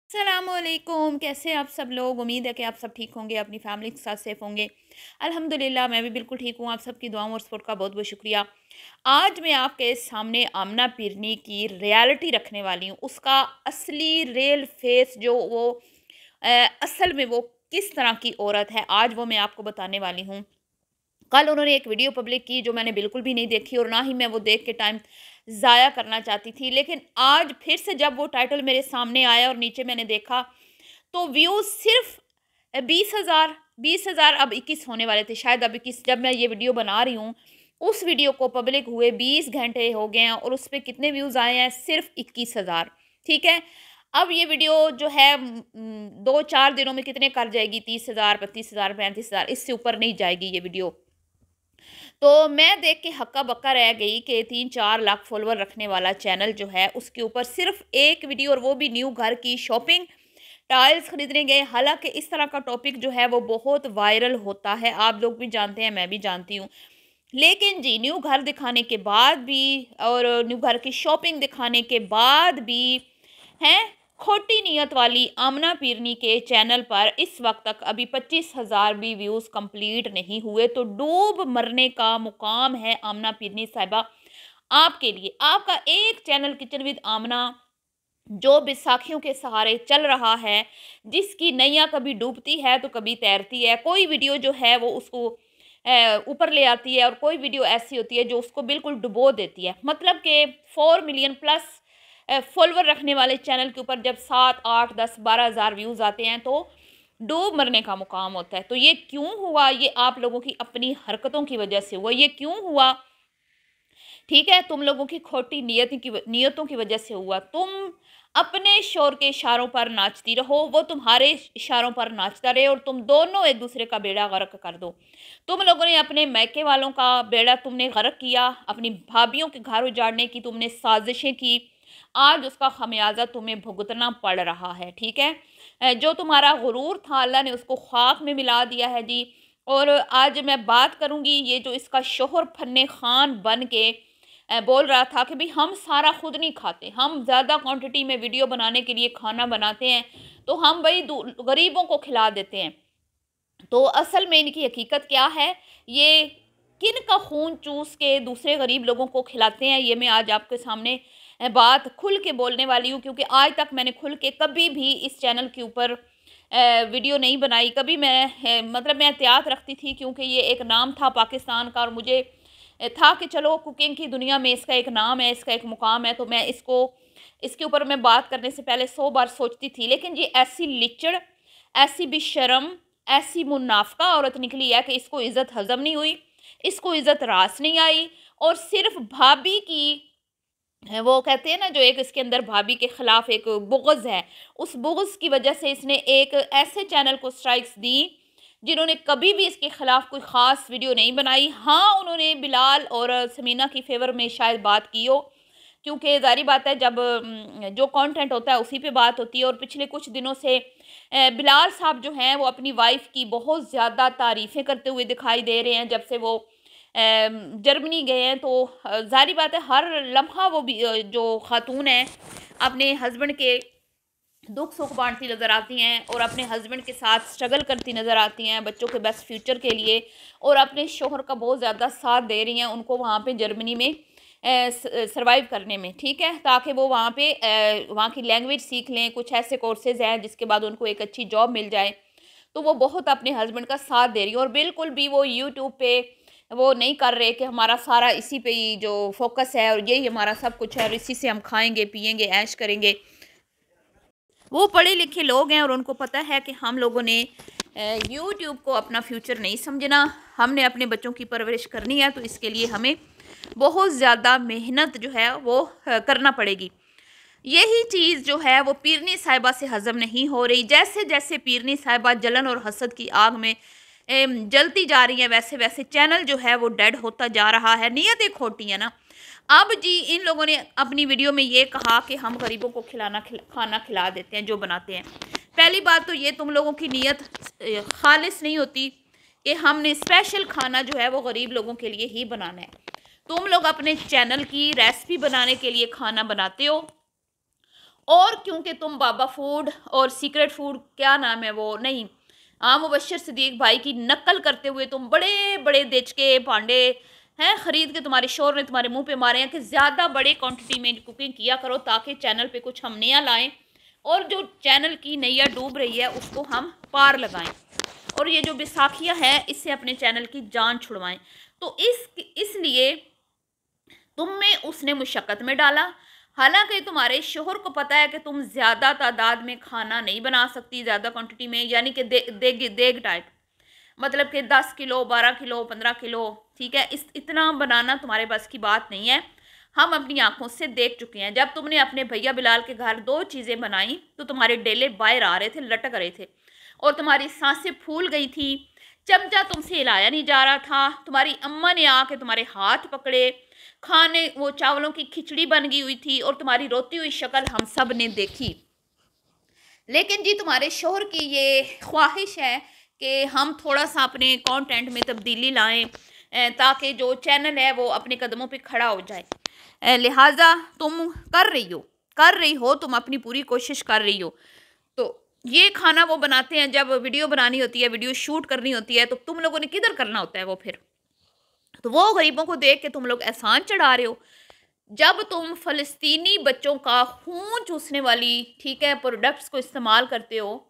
अस्सलामुअलैकुम। कैसे आप सब लोग? उम्मीद है कि आप सब ठीक होंगे, अपनी फैमिली के साथ सेफ होंगे। अल्हम्दुलिल्लाह मैं भी बिल्कुल ठीक हूँ। आप सबकी दुआओं और सपोर्ट का बहुत बहुत शुक्रिया। आज मैं आपके सामने आमना पीरनी की रियलिटी रखने वाली हूँ। उसका असली रियल फेस जो वो असल में वो किस तरह की औरत है, आज वो मैं आपको बताने वाली हूँ। कल उन्होंने एक वीडियो पब्लिक की जो मैंने बिल्कुल भी नहीं देखी और ना ही मैं वो देख के टाइम ज़ाया करना चाहती थी। लेकिन आज फिर से जब वो टाइटल मेरे सामने आया और नीचे मैंने देखा तो व्यूज़ सिर्फ 20,000 अब 21 होने वाले थे, शायद अब 21 जब मैं ये वीडियो बना रही हूँ। उस वीडियो को पब्लिक हुए 20 घंटे हो गए हैं और उस पे कितने व्यूज़ आए हैं? सिर्फ 21,000। ठीक है। अब ये वीडियो जो है 2-4 दिनों में कितने कर जाएगी? 30,000, 32,000, 35,000, इससे ऊपर नहीं जाएगी ये वीडियो। तो मैं देख के हक्का-बक्का रह गई कि 3-4 लाख फॉलोवर रखने वाला चैनल जो है उसके ऊपर सिर्फ एक वीडियो, और वो भी न्यू घर की शॉपिंग, टाइल्स खरीदने गए। हालाँकि इस तरह का टॉपिक जो है वो बहुत वायरल होता है, आप लोग भी जानते हैं, मैं भी जानती हूँ। लेकिन जी, न्यू घर दिखाने के बाद भी और न्यू घर की शॉपिंग दिखाने के बाद भी हैं, खोटी नीयत वाली आमना पीरनी के चैनल पर इस वक्त तक अभी 25,000 भी व्यूज़ कंप्लीट नहीं हुए। तो डूब मरने का मुकाम है आमना पीरनी साहिबा आपके लिए। आपका एक चैनल किचन विद आमना जो बैसाखियों के सहारे चल रहा है, जिसकी नैया कभी डूबती है तो कभी तैरती है। कोई वीडियो जो है वो उसको ऊपर ले आती है और कोई वीडियो ऐसी होती है जो उसको बिल्कुल डुबो देती है। मतलब कि 4 मिलियन प्लस फॉलोवर रखने वाले चैनल के ऊपर जब 7, 8, 10, 12,000 व्यूज़ आते हैं तो डूब मरने का मुकाम होता है। तो ये क्यों हुआ? ये आप लोगों की अपनी हरकतों की वजह से हुआ। ये क्यों हुआ? ठीक है, तुम लोगों की खोटी नियतों की वजह से हुआ। तुम अपने शोर के इशारों पर नाचती रहो, वो तुम्हारे इशारों पर नाचता रहे और तुम दोनों एक दूसरे का बेड़ा गर्क कर दो। तुम लोगों ने अपने मैके वालों का बेड़ा तुमने गर्क किया, अपनी भाभीयों के घर उजाड़ने की तुमने साजिशें की। आज उसका खमियाजा तुम्हें भुगतना पड़ रहा है। ठीक है। जो तुम्हारा गुरूर था अल्लाह ने उसको खाक में मिला दिया है जी। और आज मैं बात करूंगी, ये जो इसका शोहर फन्ने खान बन के बोल रहा था कि भाई हम सारा खुद नहीं खाते, हम ज़्यादा क्वांटिटी में वीडियो बनाने के लिए खाना बनाते हैं तो हम भाई गरीबों को खिला देते हैं। तो असल में इनकी हकीकत क्या है, ये किन का खून चूस के दूसरे गरीब लोगों को खिलाते हैं, ये मैं आज आपके सामने बात खुल के बोलने वाली हूँ। क्योंकि आज तक मैंने खुल के कभी भी इस चैनल के ऊपर वीडियो नहीं बनाई। कभी मैं मतलब मैं एहतियात रखती थी क्योंकि ये एक नाम था पाकिस्तान का और मुझे था कि चलो कुकिंग की दुनिया में इसका एक नाम है, इसका एक मुकाम है, तो मैं इसके ऊपर मैं बात करने से पहले 100 बार सोचती थी। लेकिन ये ऐसी लिचड़, ऐसी बेशर्म, ऐसी मुनाफिका औरत निकली है कि इसको इज़्ज़त हज़म नहीं हुई, इसको इज़्ज़त रास नहीं आई और सिर्फ भाभी की वो कहते हैं ना, जो एक इसके अंदर भाभी के खिलाफ एक बुग़्ज़ है, उस बुग़्ज़ की वजह से इसने एक ऐसे चैनल को स्ट्राइक्स दी जिन्होंने कभी भी इसके खिलाफ कोई ख़ास वीडियो नहीं बनाई। हाँ, उन्होंने बिलाल और समीना की फेवर में शायद बात की हो, क्योंकि ज़ाहिर बात है जब जो कंटेंट होता है उसी पे बात होती है। और पिछले कुछ दिनों से बिलाल साहब जो हैं वो अपनी वाइफ की बहुत ज़्यादा तारीफ़ें करते हुए दिखाई दे रहे हैं जब से वो जर्मनी गए हैं। तो ज़ाहिर बात है हर लम्हा वो भी जो खातून है अपने हस्बैंड के दुख सुख बांटती नज़र आती हैं और अपने हस्बैंड के साथ स्ट्रगल करती नज़र आती हैं बच्चों के बेस्ट फ्यूचर के लिए, और अपने शोहर का बहुत ज़्यादा साथ दे रही हैं उनको वहाँ पे जर्मनी में सरवाइव करने में। ठीक है, ताकि वो वहाँ पे वहाँ की लैंग्वेज सीख लें। कुछ ऐसे कोर्सेज़ हैं जिसके बाद उनको एक अच्छी जॉब मिल जाए। तो वो बहुत अपने हस्बैंड का साथ दे रही है और बिल्कुल भी वो यूट्यूब पे वो नहीं कर रहे कि हमारा सारा इसी पे ही जो फोकस है और यही हमारा सब कुछ है और इसी से हम खाएंगे पिएंगे ऐश करेंगे। वो पढ़े लिखे लोग हैं और उनको पता है कि हम लोगों ने यूट्यूब को अपना फ्यूचर नहीं समझना, हमने अपने बच्चों की परवरिश करनी है, तो इसके लिए हमें बहुत ज़्यादा मेहनत जो है वो करना पड़ेगी। यही चीज़ जो है वो पीरनी साहिबा से हज़म नहीं हो रही। जैसे जैसे पीरनी साहिबा जलन और हसद की आग में जलती जा रही है, वैसे वैसे चैनल जो है वो डेड होता जा रहा है। नीयतें खोटी है ना। अब जी इन लोगों ने अपनी वीडियो में ये कहा कि हम गरीबों को खाना खिला देते हैं जो बनाते हैं। पहली बात तो ये तुम लोगों की नीयत खालिस नहीं होती कि हमने स्पेशल खाना जो है वो गरीब लोगों के लिए ही बनाना है। तुम लोग अपने चैनल की रेसिपी बनाने के लिए खाना बनाते हो और क्योंकि तुम बाबा फूड और सीक्रेट फूड, क्या नाम है वो, नहीं, हाँ, मुबश्शिर सिद्दीक भाई की नकल करते हुए तुम बड़े बड़े देचके भांडे हैं खरीद के तुम्हारे शोर ने तुम्हारे मुंह पे मारे हैं कि ज़्यादा बड़े क्वांटिटी में कुकिंग किया करो ताकि चैनल पे कुछ हम नया लाएं और जो चैनल की नैया डूब रही है उसको हम पार लगाएं और ये जो बैसाखियाँ है इससे अपने चैनल की जान छुड़वाएं। तो इसलिए तुम में उसने मुशक्क़त में डाला। हालांकि तुम्हारे शोहर को पता है कि तुम ज़्यादा तादाद में खाना नहीं बना सकती, ज़्यादा क्वांटिटी में, यानी कि देग टाइप, मतलब कि 10 किलो, 12 किलो, 15 किलो, ठीक है, इतना बनाना तुम्हारे बस की बात नहीं है। हम अपनी आंखों से देख चुके हैं, जब तुमने अपने भैया बिलाल के घर 2 चीज़ें बनाई तो तुम्हारे डेले बाहर आ रहे थे, लटक रहे थे और तुम्हारी सांसें फूल गई थी, चमचा तुमसे हिलाया नहीं जा रहा था, तुम्हारी अम्मा ने आके तुम्हारे हाथ पकड़े, खाने वो चावलों की खिचड़ी बन गई हुई थी और तुम्हारी रोती हुई शक्ल हम सब ने देखी। लेकिन जी तुम्हारे शोहर की ये ख्वाहिश है कि हम थोड़ा सा अपने कंटेंट में तब्दीली लाएं ताकि जो चैनल है वो अपने कदमों पे खड़ा हो जाए। लिहाजा तुम कर रही हो, तुम अपनी पूरी कोशिश कर रही हो। तो ये खाना वो बनाते हैं, जब वीडियो बनानी होती है, वीडियो शूट करनी होती है, तो तुम लोगों ने किधर करना होता है वो फिर, तो वो गरीबों को देख के तुम लोग एहसान चढ़ा रहे हो। जब तुम फ़लस्तीनी बच्चों का खून चूसने वाली, ठीक है, प्रोडक्ट्स को इस्तेमाल करते हो,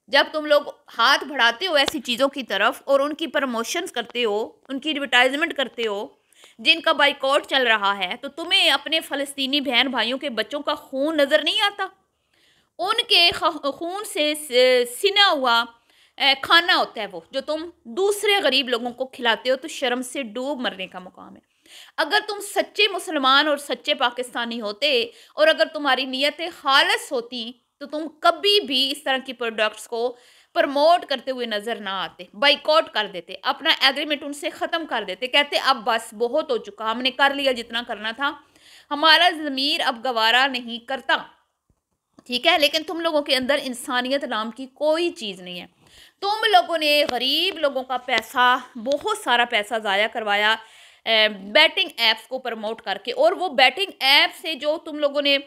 जब तुम लोग हाथ बढ़ाते हो ऐसी चीज़ों की तरफ और उनकी प्रमोशंस करते हो, उनकी एडवर्टाइजमेंट करते हो, जिनका बाइकआउट चल रहा है, तो तुम्हें अपने फ़लस्तीनी बहन भाइयों के बच्चों का खून नज़र नहीं आता? उनके खून से सिना हुआ खाना होता है वो, जो तुम दूसरे गरीब लोगों को खिलाते हो, तो शर्म से डूब मरने का मुकाम है। अगर तुम सच्चे मुसलमान और सच्चे पाकिस्तानी होते और अगर तुम्हारी नीयतें खालिस होती तो तुम कभी भी इस तरह की प्रोडक्ट्स को प्रमोट करते हुए नज़र ना आते, बाइकआउट कर देते, अपना एग्रीमेंट उनसे ख़त्म कर देते, कहते अब बस बहुत हो चुका, हमने कर लिया जितना करना था, हमारा ज़मीर अब गवारा नहीं करता, ठीक है। लेकिन तुम लोगों के अंदर इंसानियत नाम की कोई चीज़ नहीं है। तुम लोगों ने गरीब लोगों का पैसा, बहुत सारा पैसा ज़ाया करवाया बैटिंग ऐप्स को प्रमोट करके, और वो बैटिंग ऐप से जो तुम लोगों ने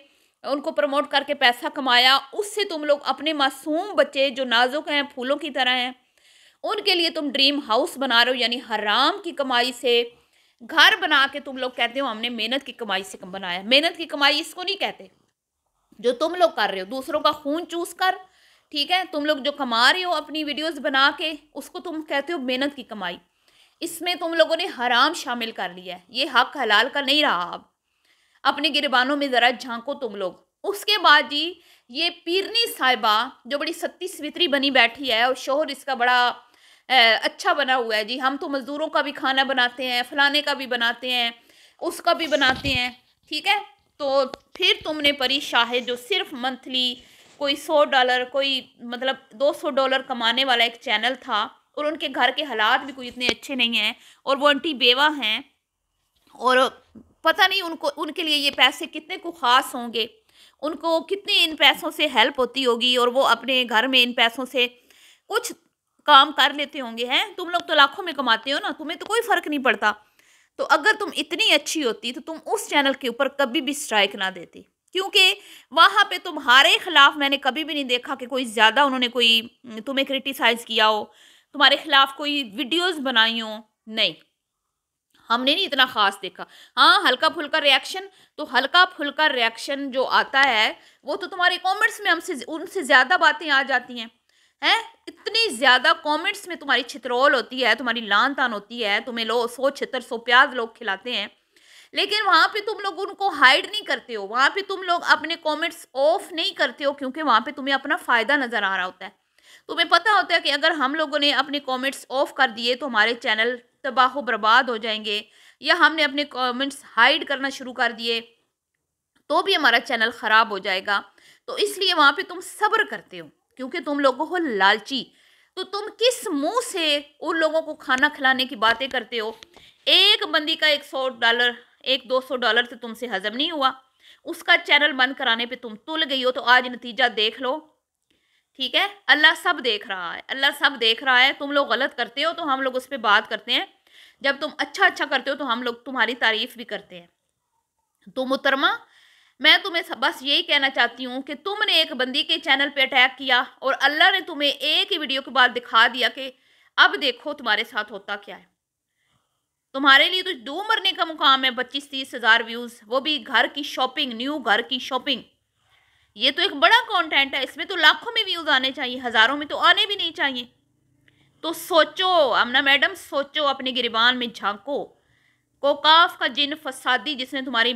उनको प्रमोट करके पैसा कमाया, उससे तुम लोग अपने मासूम बच्चे जो नाजुक हैं, फूलों की तरह हैं, उनके लिए तुम ड्रीम हाउस बना रहे हो, यानी हराम की कमाई से घर बना के तुम लोग कहते हो हमने मेहनत की कमाई से बनाया। मेहनत की कमाई इसको नहीं कहते जो तुम लोग कर रहे हो, दूसरों का खून चूस कर, ठीक है, तुम लोग जो कमा रहे हो अपनी वीडियोस बना के, उसको तुम कहते हो मेहनत की कमाई। इसमें तुम लोगों ने हराम शामिल कर लिया है, ये हक हलाल का नहीं रहा। अब अपने गिरबानों में ज़रा झांको तुम लोग। उसके बाद जी ये पीरनी साहिबा जो बड़ी सत्ती सवित्री बनी बैठी है और शोहर इसका बड़ा अच्छा बना हुआ है, जी हम तो मज़दूरों का भी खाना बनाते हैं, फलाने का भी बनाते हैं, उसका भी बनाते हैं, ठीक है। तो फिर तुमने परी शाह जो सिर्फ मंथली कोई $100, कोई मतलब $200 कमाने वाला एक चैनल था, और उनके घर के हालात भी कोई इतने अच्छे नहीं हैं, और वो आंटी बेवा हैं, और पता नहीं उनको, उनके लिए ये पैसे कितने को ख़ास होंगे, उनको कितनी इन पैसों से हेल्प होती होगी, और वो अपने घर में इन पैसों से कुछ काम कर लेते होंगे। हैं तुम लोग तो लाखों में कमाते हो ना, तुम्हें तो कोई फ़र्क नहीं पड़ता। तो अगर तुम इतनी अच्छी होती तो तुम उस चैनल के ऊपर कभी भी स्ट्राइक ना देती, क्योंकि वहाँ पे तुम्हारे खिलाफ मैंने कभी भी नहीं देखा कि कोई ज़्यादा उन्होंने कोई तुम्हें क्रिटिसाइज़ किया हो, तुम्हारे खिलाफ कोई वीडियोस बनाई हो, नहीं, हमने नहीं इतना ख़ास देखा। हाँ, हल्का फुल्का रिएक्शन, तो हल्का फुल्का रिएक्शन जो आता है वो तो तुम्हारे कमेंट्स में हमसे उनसे ज़्यादा बातें आ जाती हैं। हैं इतनी ज़्यादा कमेंट्स में तुम्हारी छितरौल होती है, तुम्हारी लान तान होती है, तुम्हें लो 100 छितर 100 प्याज लोग खिलाते हैं, लेकिन वहाँ पे तुम लोग उनको हाइड नहीं करते हो, वहाँ पे तुम लोग अपने कमेंट्स ऑफ नहीं करते हो, क्योंकि वहाँ पे तुम्हें अपना फ़ायदा नज़र आ रहा होता है। तुम्हें पता होता है कि अगर हम लोगों ने अपने कमेंट्स ऑफ कर दिए तो हमारे चैनल तबाह बर्बाद हो जाएंगे, या हमने अपने कमेंट्स हाइड करना शुरू कर दिए तो भी हमारा चैनल ख़राब हो जाएगा। तो इसलिए वहाँ पे तुम सब्र करते हो, क्योंकि तुम लोगों को लालची। तो तुम किस मुंह से उन लोगों को खाना खिलाने की बातें करते हो? एक बंदी का $100, एक $200 से तुमसे हजम नहीं हुआ, उसका चैनल बंद कराने पे तुम तुल गई हो। तो आज नतीजा देख लो, ठीक है। अल्लाह सब देख रहा है, अल्लाह सब देख रहा है। तुम लोग गलत करते हो तो हम लोग उस पर बात करते हैं, जब तुम अच्छा अच्छा करते हो तो हम लोग तुम्हारी तारीफ भी करते हैं। तो मुहतरमा, मैं तुम्हें बस यही कहना चाहती हूँ कि तुमने एक बंदी के चैनल पे अटैक किया और अल्लाह ने तुम्हें एक ही वीडियो के बाद दिखा दिया कि अब देखो तुम्हारे साथ होता क्या है। तुम्हारे लिए तो दो मरने का मुकाम है, 25-30 हज़ार व्यूज, वो भी घर की शॉपिंग, न्यू घर की शॉपिंग। ये तो एक बड़ा कंटेंट है, इसमें तो लाखों में व्यूज आने चाहिए, हजारों में तो आने भी नहीं चाहिए। तो सोचो आमना मैडम, सोचो, अपने गिरबान में झांको। कोकाफ का जिन फसादी जिसने तुम्हारी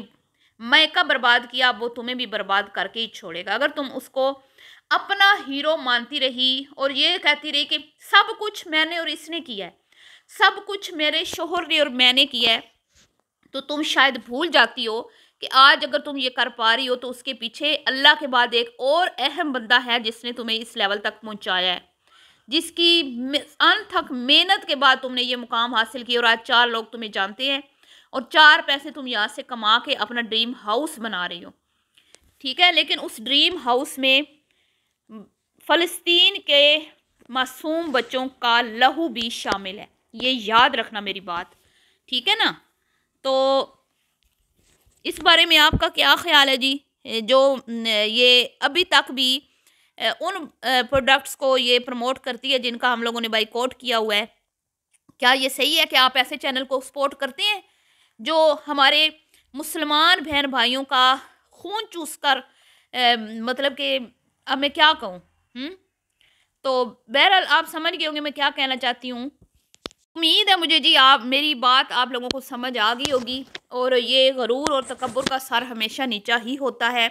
मैका बर्बाद किया, वो तुम्हें भी बर्बाद करके ही छोड़ेगा। अगर तुम उसको अपना हीरो मानती रही और ये कहती रही कि सब कुछ मैंने और इसने किया है, सब कुछ मेरे शोहर ने और मैंने किया है, तो तुम शायद भूल जाती हो कि आज अगर तुम ये कर पा रही हो तो उसके पीछे अल्लाह के बाद एक और अहम बंदा है जिसने तुम्हें इस लेवल तक पहुंचाया है, जिसकी अनथक मेहनत के बाद तुमने ये मुकाम हासिल किया और आज 4 लोग तुम्हें जानते हैं और 4 पैसे तुम यहाँ से कमा के अपना ड्रीम हाउस बना रही हो। ठीक है, लेकिन उस ड्रीम हाउस में फ़लस्तीन के मासूम बच्चों का लहू भी शामिल है, ये याद रखना मेरी बात, ठीक है ना। तो इस बारे में आपका क्या ख्याल है जी? जो ये अभी तक भी उन प्रोडक्ट्स को ये प्रमोट करती है जिनका हम लोगों ने बाइकआउट किया हुआ है, क्या ये सही है कि आप ऐसे चैनल को सपोर्ट करते हैं जो हमारे मुसलमान बहन भाइयों का खून चूस कर मतलब कि अब मैं क्या कहूँ। तो बहरहाल आप समझ गए होंगे मैं क्या कहना चाहती हूँ। उम्मीद है मुझे जी आप मेरी बात आप लोगों को समझ आ गई होगी। और ये गरूर और तकब्बुर का सर हमेशा नीचा ही होता है।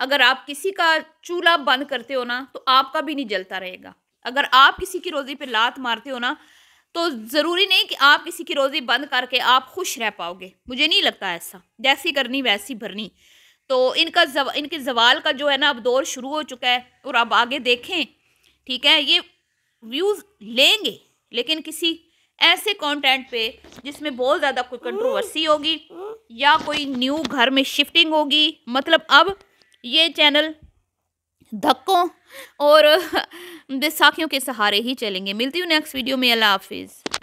अगर आप किसी का चूल्हा बंद करते हो ना तो आपका भी नहीं जलता रहेगा। अगर आप किसी की रोज़ी पे लात मारते हो ना तो ज़रूरी नहीं कि आप किसी की रोज़ी बंद करके आप खुश रह पाओगे, मुझे नहीं लगता ऐसा। जैसी करनी वैसी भरनी। तो इनके जवाल का जो है ना अब दौर शुरू हो चुका है और अब आगे देखें, ठीक है। ये व्यूज़ लेंगे लेकिन किसी ऐसे कंटेंट पे जिसमें बहुत ज़्यादा कोई कंट्रोवर्सी होगी या कोई न्यू घर में शिफ्टिंग होगी। मतलब अब ये चैनल धक्कों और बैसाखियों के सहारे ही चलेंगे। मिलती हूँ नेक्स्ट वीडियो में। अल्लाह हाफिज़।